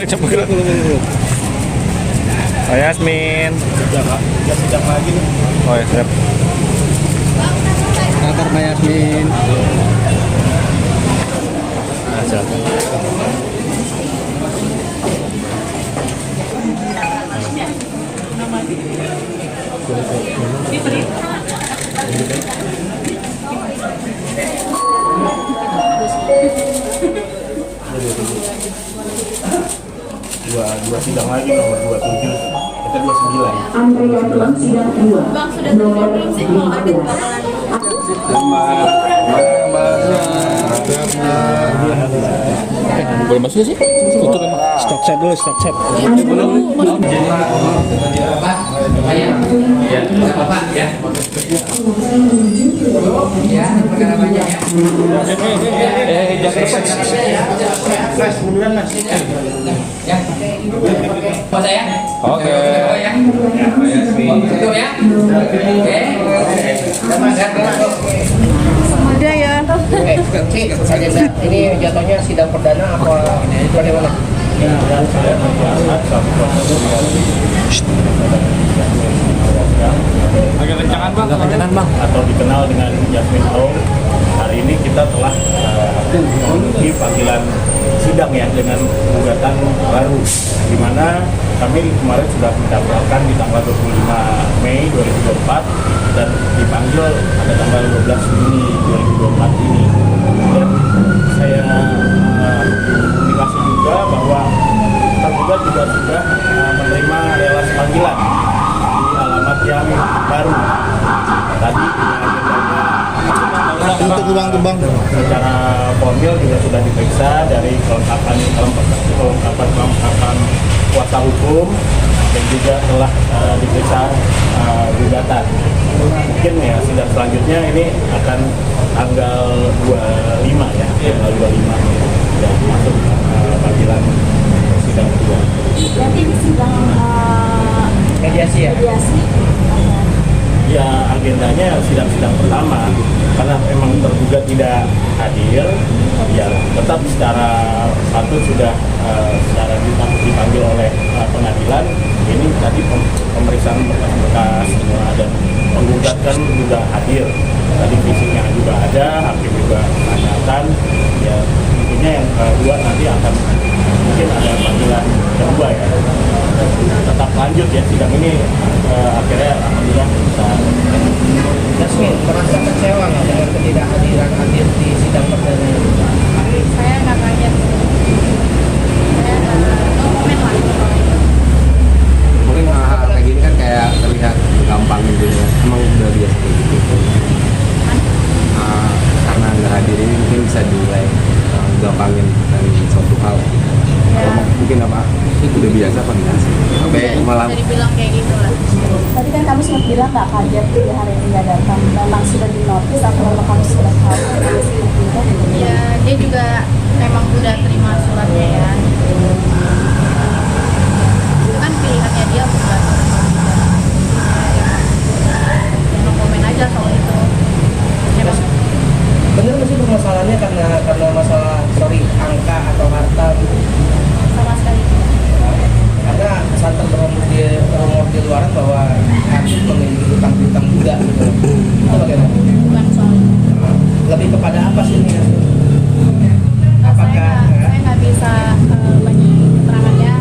Campur. Oh Yasmin. Sidang lagi nih. Oh ya siap. Antar Mbak Yasmin. Nah, siap. Dua sidang lagi nomor 27. Kita 29. Antrian sidang 2. Bang sudah tutup belum sih kalau ada bakalan Boleh masuk sih? Tutup emang. Stop set dulu, stop set. Puasa ya? Oke. Tutup ya? Oke. ada ya. Ini jatuhnya sidang perdana apa bagaimana? Agak kencangan bang. Atau dikenal dengan Yasmin Home. Hari ini kita telah memenuhi panggilan sidang ya dengan gugatan baru, di mana kami kemarin sudah mendaftarkan di tanggal 25 Mei 2024 dan dipanggil pada tanggal 12 Juni 2024 ini. Dan saya komunikasi juga bahwa tergugat juga sudah menerima relas panggilan di alamat yang baru. Tadi Tebang. secara formil juga sudah diperiksa dari kelengkapan kuasa hukum dan juga telah diperiksa gugatan. Mungkin ya sidang selanjutnya ini akan tanggal 25 ya, tanggal 25 sudah masuk panggilan sidang kedua. Berarti ini sidang Mediasi ya? mediasi. Ya agendanya sidang-sidang pertama karena memang tergugat tidak hadir, ya tetap secara patut sudah secara dipanggil oleh pengadilan. Ini tadi pemeriksaan berkas-berkas semua dan penggugat kan juga hadir. Tadi fisiknya juga ada, hakim juga menanyakan. Ya tentunya yang kedua nanti akan mungkin ada panggilan kedua ya. Tetap lanjut ya sidang ini akhirnya alhamdulillah bisa. Yasmin, merasa kecewa nggak dengan ketidakhadiran hadir di sidang perdana ini? Saya nggak kaget. Saya no komen lah. Mungkin hal-hal kayak gini kan kayak terlihat gampang gitu ya, emang udah biasa kayak gitu. Karena nggak hadir ini mungkin bisa dinilai gampangin dan suatu hal. Mungkin apa udah biasa apa enggak sih sampai malam. Bisa dibilang kayak gitu lah. Tadi kan kamu sempat bilang nggak kaget 3 hari ini nggak datang. Memang sudah dinotis atau memang kamu sudah tahu? Ya dia juga memang udah terima suratnya ya. Itu kan pilihannya dia bukan. No komen aja soal itu. Ya, Bang. Bener nggak sih permasalahannya karena masalah angka atau harta gitu? Sama sekali. Karena kesan terberumur di luaran bahwa hakim memiliki hutang piutang juga gitu. Itu bagaimana? Bukan soal itu. Lebih kepada apa sih ini? Saya nggak bisa bagi keterangannya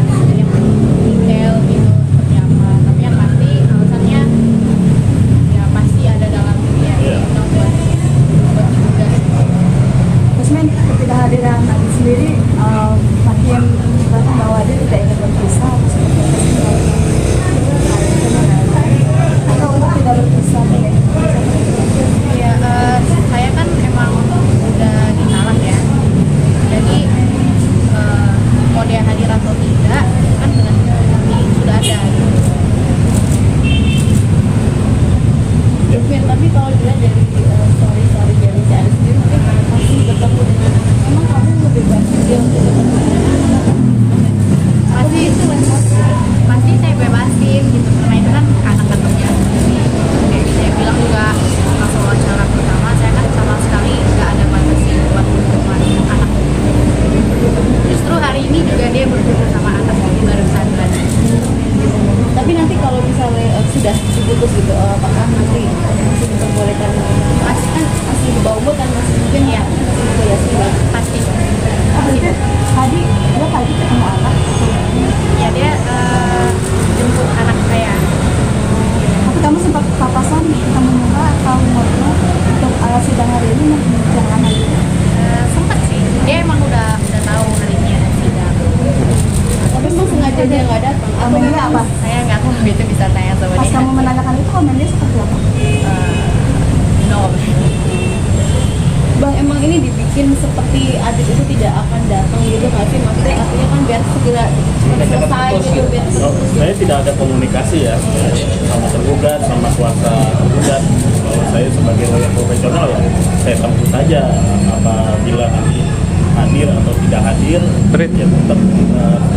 sudah diputus gitu, apakah nanti masih diperbolehkan? Masih kan masih di bawah umur kan masih mungkin ya gitu ya sih pasti. Tadi ketemu anak. Ya dia jemput anak saya. Tapi kamu sempat papasan ketemu muka atau ngobrol untuk sidang hari ini membicarakan hal itu? Sempat sih, dia emang udah tahu hari ini ada sidang. Tapi emang sengaja dia nggak datang. Komennya apa? Saya nggak tahu, itu bisa tanya sama Pas dia. kamu menanyakan itu komennya seperti apa? No. Bang, emang ini dibikin seperti Adit itu tidak akan datang gitu nggak sih? Maksudnya artinya kan biar segera selesai gitu, biar Saya tidak ada komunikasi ya sama tergugat, sama kuasa tergugat. Kalau saya sebagai lawyer profesional ya saya tempuh saja apabila nanti hadir atau tidak hadir, ya tetap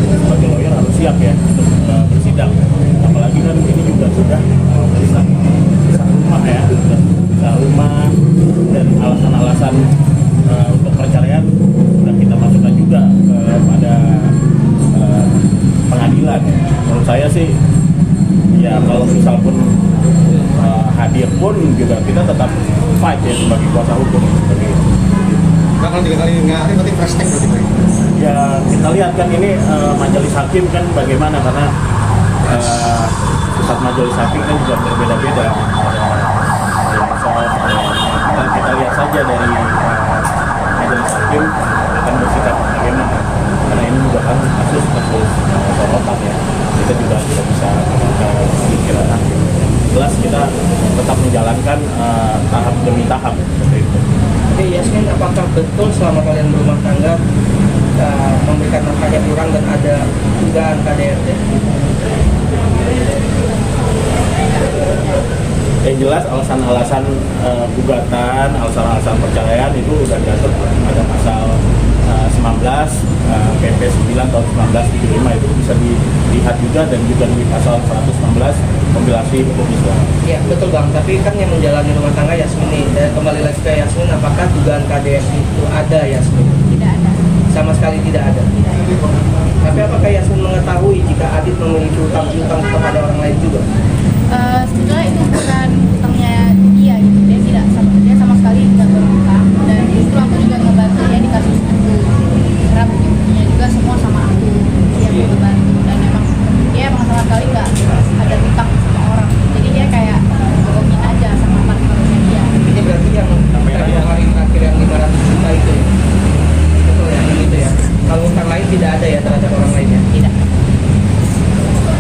sebagai lawyer harus siap ya untuk bersidang. Apalagi kan ini juga sudah bisa rumah ya, bisa rumah, dan alasan-alasan untuk perceraian sudah kita masukkan juga kepada pengadilan. Menurut saya sih ya kalau misal pun hadir pun juga kita tetap fight ya sebagai kuasa hukum sebagai Kalau 3 kali nggak hadir berarti fresh take berarti Pak? ya kita lihat kan ini majelis hakim kan bagaimana, karena pusat majelis hakim kan juga berbeda-beda, dan kita lihat saja dari majelis hakim akan bersikap bagaimana, karena ini juga kan kasus sorotan ya, kita juga tidak bisa pikiran hakim. Jelas kita tetap menjalankan tahap demi tahap seperti itu. Oke, Yasmin, apakah betul selama kalian berumah tangga memberikan nafkah yang kurang dan ada dugaan KDRT? Yang jelas alasan-alasan gugatan, alasan-alasan perceraian itu sudah diatur pada pasal 19 PP 9 tahun 1975, itu bisa dilihat juga, dan juga di pasal 119 kompilasi hukum Islam. Ya betul Bang, tapi kan yang menjalani rumah tangga Yasmin nih, kembali lagi ke Yasmin, apakah dugaan KDRT itu ada Yasmin? Tidak ada. Sama sekali tidak ada. Tapi apakah Yasmin mengetahui jika Adit memiliki utang-utang kepada orang lain juga? Sebetulnya itu bukan utangnya dia gitu, dia sama sekali tidak berutang, dan justru aku juga ngebantu dia di kasus itu, karena bukti-buktinya juga semua sama aku yang ngebantu, dan dia emang sama sekali nggak ada utang sama orang, jadi dia kayak bohongin aja sama partnernya dia. Ini berarti yang hari terakhir yang 500 juta itu ya? Betul ya, yang itu ya? Kalau utang lain tidak ada ya terhadap orang lainnya? Tidak.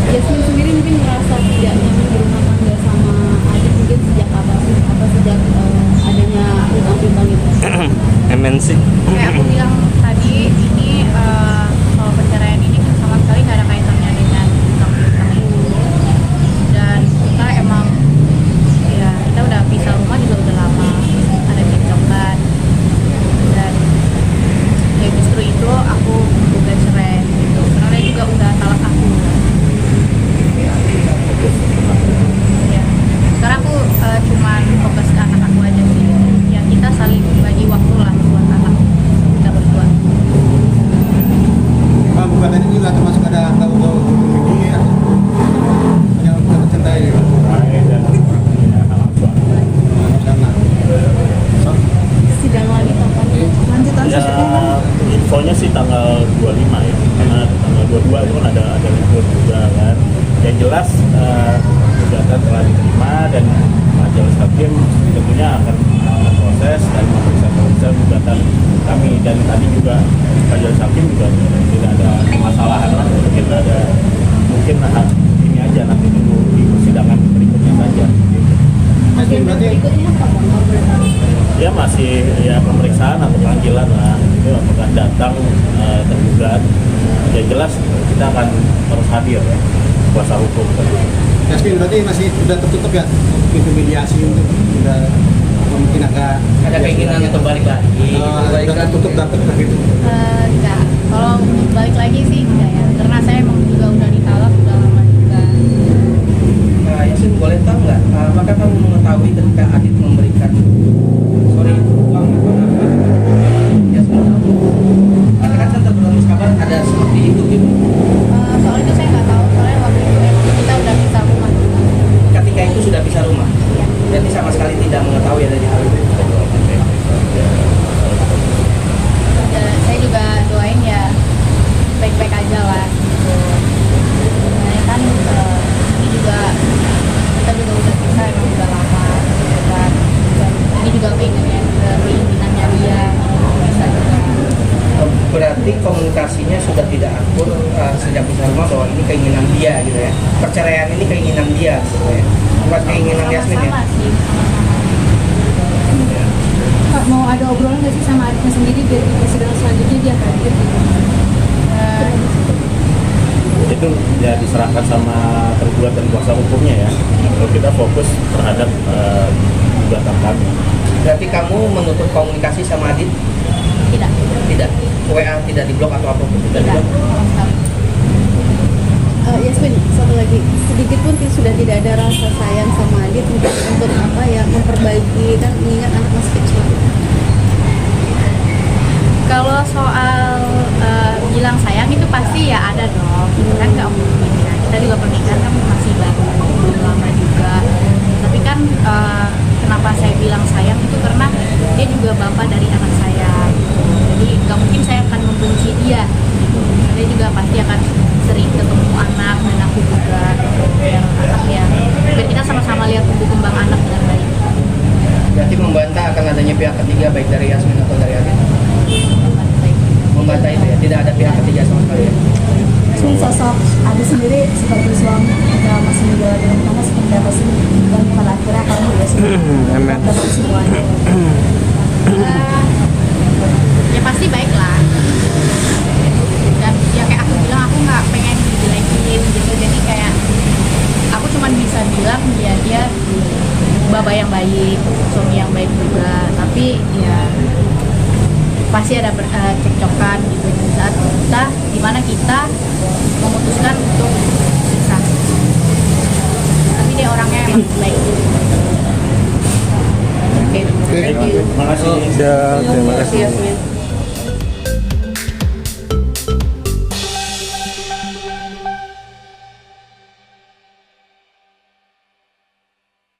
Yasmin sendiri mungkin merasa tidak nyaman berumah tangga sama Adit mungkin sejak kapan sih? Apa sejak adanya utang-utang itu? MNC. Kayak aku bilang tadi, ini soal perceraian ini sama sekali nggak ada kaitannya dengan utang-utang itu, dan kita emang ya kita udah pisah rumah juga udah lama, ada cekcokan, dan ya justru itu aku udah cerai gitu, karena dia juga udah talak aku. Ya, sekarang aku cuman fokus ke anak aku aja sih, ya kita saling bagi waktu lah buat anak kita berdua. Gugatan ini juga termasuk ada tahu-tahu begini ya, yang tercintai ya. Sidang lagi kapan? Lanjutan Ya, infonya sih tanggal 25 ya, karena tanggal 22 itu kan ada libur juga kan. Yang jelas gugatan telah diterima, dan majelis hakim tentunya akan proses dan memeriksa gugatan kami, dan tadi juga majelis hakim juga tidak ada permasalahan lah, mungkin ini aja nanti dulu di persidangan berikutnya saja. Yasmin berarti Berikutnya apa Bang? Ya masih ya pemeriksaan atau panggilan lah, itu apakah datang tergugat, ya jelas kita akan terus hadir ya, kuasa hukum. Yasmin berarti masih sudah tertutup ya pintu mediasi untuk sudah mungkin agak Ada keinginan untuk balik lagi? sudah tertutup dapat begitu. Enggak, kalau untuk balik lagi sih enggak ya, karena saya emang juga udah ditalak udah lama juga. Nah, Yasmin boleh tahu nggak, apakah kamu mengetahui ketika Adit memberikan uang kepada Yasmin tahu? Karena kan sempat berhembus kabar ada seperti itu gitu. Soal itu saya nggak tahu, soalnya waktu itu emang kita udah pisah rumah. gitu ya. Perceraian ini keinginan dia gitu ya. Bukan keinginan Yasmin ya. Sama-sama sih, sama-sama. Kak, mau ada obrolan nggak sih sama adiknya sendiri biar di persidangan selanjutnya dia hadir gitu? Itu ya diserahkan sama tergugat dan kuasa hukumnya ya. Kalau kita fokus terhadap gugatan kami. Berarti kamu menutup komunikasi sama Adit? Tidak, Tidak. WA tidak diblok atau apapun tidak tidak. diblok? Sama sekali. Yasmin, satu lagi, sedikit pun sudah tidak ada rasa sayang sama Adit untuk apa ya, memperbaiki, kan mengingat anak masih kecil. Kalau soal bilang sayang itu pasti ya ada dong, itu kan nggak mungkin ya. Kita juga pernikahan kan masih baru, belum lama juga. Tapi kan kenapa saya bilang sayang itu karena dia juga bapak dari anak saya. Jadi nggak mungkin saya akan membenci dia. Dia juga pasti akan sering ketemu anak dan aku juga biar anak ya, biar kita sama-sama lihat tumbuh kembang anak dengan baik. Berarti membantah akan adanya pihak ketiga baik dari Yasmin atau dari Adit? Membantah itu ya, tidak ada pihak ketiga sama sekali ya. Yasmin, sosok Adi sendiri sebagai suami yang masih menjalani rumah tangga seperti apa sih? Dan pada akhirnya kamu ya sudah dapat semuanya. Ya pasti baik lah, dan ya kayak aku bilang aku nggak pengen dijelekin gitu, jadi kayak aku cuman bisa bilang dia bapak yang baik, suami yang baik juga, tapi ya pasti ada cekcokan gitu di saat kita dimana kita memutuskan untuk pisah, tapi dia orangnya emang baik. Oke, thank you. Terima kasih. Terima kasih. Yasmin.